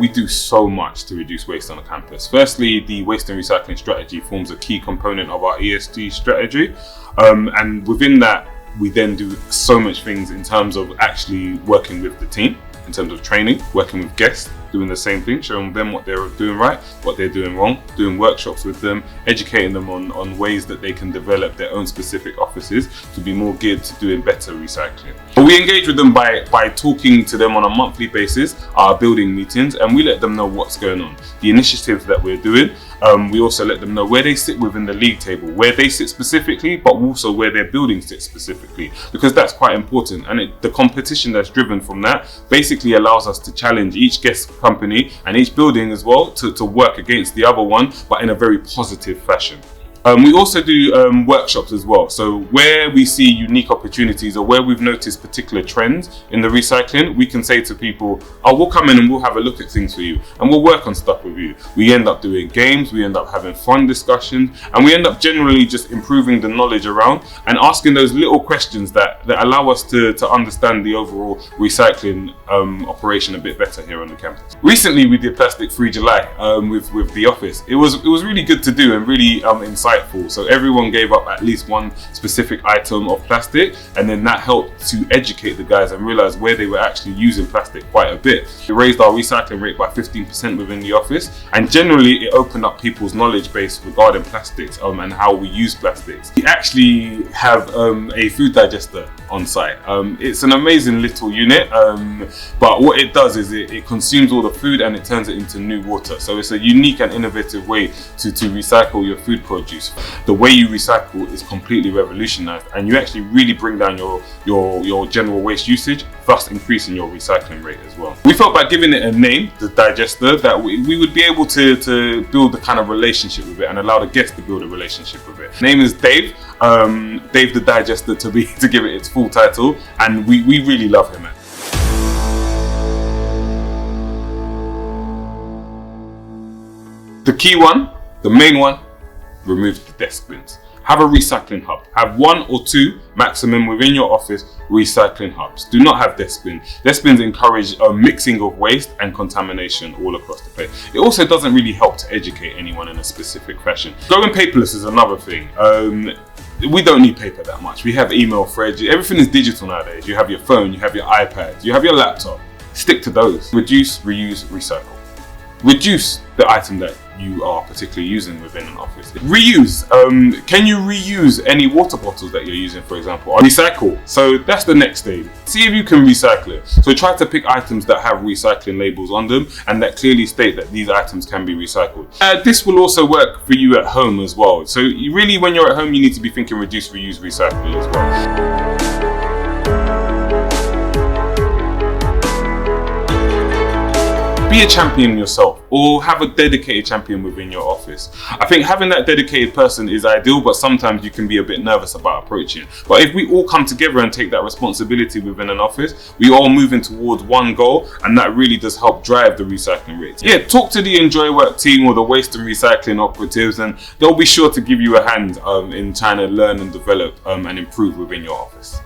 we do so much to reduce waste on the campus. Firstly, the waste and recycling strategy forms a key component of our ESG strategy. And within that, we then do so much things in terms of actually working with the team, in terms of training, working with guests, doing the same thing, showing them what they're doing right, what they're doing wrong, doing workshops with them, educating them on ways that they can develop their own specific offices to be more geared to doing better recycling. But we engage with them by talking to them on a monthly basis, our building meetings, and we let them know what's going on, the initiatives that we're doing. We also let them know where they sit within the league table, where they sit specifically, but also where their building sits specifically, because that's quite important. And the competition that's driven from that basically allows us to challenge each guest company and each building as well to work against the other one, but in a very positive fashion. We also do workshops as well. So where we see unique opportunities or where we've noticed particular trends in the recycling, we can say to people, oh, we'll come in and we'll have a look at things for you and we'll work on stuff with you. We end up doing games, we end up having fun discussions, and we end up generally just improving the knowledge around and asking those little questions that allow us to understand the overall recycling operation a bit better here on the campus. Recently we did Plastic Free July with the office. It was really good to do and really insightful. So everyone gave up at least one specific item of plastic, and then that helped to educate the guys and realize where they were actually using plastic quite a bit. It raised our recycling rate by 15% within the office, and generally it opened up people's knowledge base regarding plastics and how we use plastics. We actually have a food digester on site. It's an amazing little unit, but what it does is it consumes all the food and it turns it into new water. So it's a unique and innovative way to recycle your food produce. The way you recycle is completely revolutionized, and you actually really bring down your general waste usage, thus increasing your recycling rate as well. We felt by giving it a name, the digester, that we would be able to build the kind of relationship with it and allow the guests to build a relationship with it. Name is Dave, Dave the Digester to give it its full title, and we really love him. The key one, the main one, remove the desk bins. Have a recycling hub. Have 1 or 2 maximum within your office recycling hubs. Do not have desk bins. Desk bins encourage a mixing of waste and contamination all across the place. It also doesn't really help to educate anyone in a specific fashion. Going paperless is another thing. We don't need paper that much. We have email threads. Everything is digital nowadays. You have your phone, you have your iPad, you have your laptop. Stick to those. Reduce, reuse, recycle. Reduce the item that you are particularly using within an office. Reuse. Can you reuse any water bottles that you're using, for example? Or recycle. So that's the next stage. See if you can recycle it. So try to pick items that have recycling labels on them and that clearly state that these items can be recycled. This will also work for you at home as well. So you really, when you're at home, you need to be thinking reduce, reuse, recycle as well. Be a champion yourself, or have a dedicated champion within your office. I think having that dedicated person is ideal, but sometimes you can be a bit nervous about approaching it. But if we all come together and take that responsibility within an office, we all moving towards one goal, and that really does help drive the recycling rates. Yeah, talk to the Enjoy Work team or the waste and recycling operatives, and they'll be sure to give you a hand in trying to learn and develop and improve within your office.